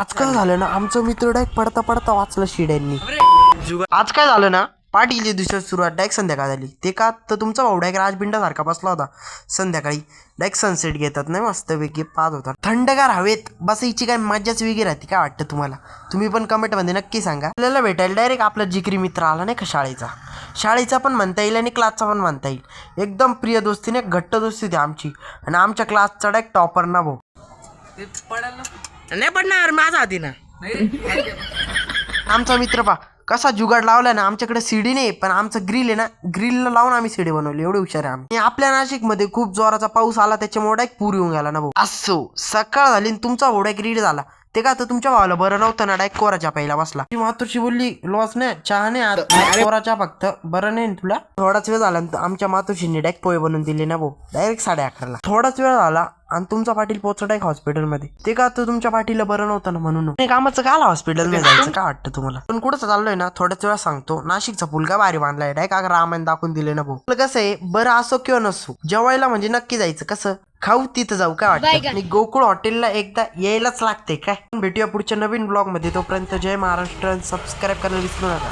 आज काय झालं ना, आमचं मित्र डायरेक्ट पडता पडता वाचलं शिड्यांनी. आज काय झालं ना, पाटीलची दुसऱ्या सुरुवात डायरेक्ट संध्याकाळ झाली. ते का तर तुमचा भाऊ डायरेक्ट राजबिंडासारखा बसला होता संध्याकाळी. डायरेक्ट सनसेट घेतात नाही मस्तपैकी पाहत होता. थंडगार हवेत बसायची काय मजाच वेगळी राहते. काय वाटतं तुम्हाला? तुम्ही पण कमेंटमध्ये नक्की सांगा. आपल्याला भेटायला डायरेक्ट आपला जिगरी मित्र आला नाही का, शाळेचा पण म्हणता येईल आणि क्लासचा पण म्हणता येईल. एकदम प्रिय दोस्तीने घट्ट दोस्ती होती आमची. आणि आमच्या क्लासचा डायरेक्ट टॉपर ना भाऊ. नाही पडणार माझा हाती ना. आमचा मित्र पा कसा जुगाड लावलाय ना. आमच्याकडे सीडी नाही, पण आमचं ग्रिल आहे ना, ग्रिलला लावून आम्ही सीडी बनवली. एवढे हुशार आहे आम्ही. आपल्या नाशिकमध्ये खूप जोराचा पाऊस आला, त्याच्यामुळे एक पूर येऊन गेला ना भाऊ. असो सकाळ झाली तुमचा ओढा ग्रीड झाला. ते का तर तुमच्या भावाला बरं नव्हतं ना, डायरेक्ट कोराच्या पहिला बसला. मातोशी बोलली लॉस नाही, चहा नाही, कोराच्या फक्त. बरं नाही तुला. थोडाच वेळ झाला आमच्या मातोशीने डायरेक्ट पोहे बनवून दिले ना भाऊ, डायरेक्ट 11:30ला. थोडाच वेळ झाला आणि तुमचा पाटील पोहोचला डायरेक्ट हॉस्पिटलमध्ये. ते का तर तुमच्या पाटीला बरं नव्हतं ना म्हणून. कामाचं काला हॉस्पिटलमध्ये जायचं काय वाटतं तुम्हाला? पण कुठं चाललोय ना, थोड्याच वेळा सांगतो. नाशिकचा पूल का भारी बांधलाय, डायरेक्ट रामायण दाखवून दिले ना भाऊ. कसं आहे, बरं असो किंवा नसो, जेवायला म्हणजे नक्की जायचं. कसं खाऊ तिथं जाऊ काय वाटतं. आणि गोकुळ हॉटेलला एकदा यायलाच लागते काय. भेटूया पुढच्या नवीन ब्लॉग मध्ये. तोपर्यंत जय महाराष्ट्र. सबस्क्राईब करायला विसरू नका.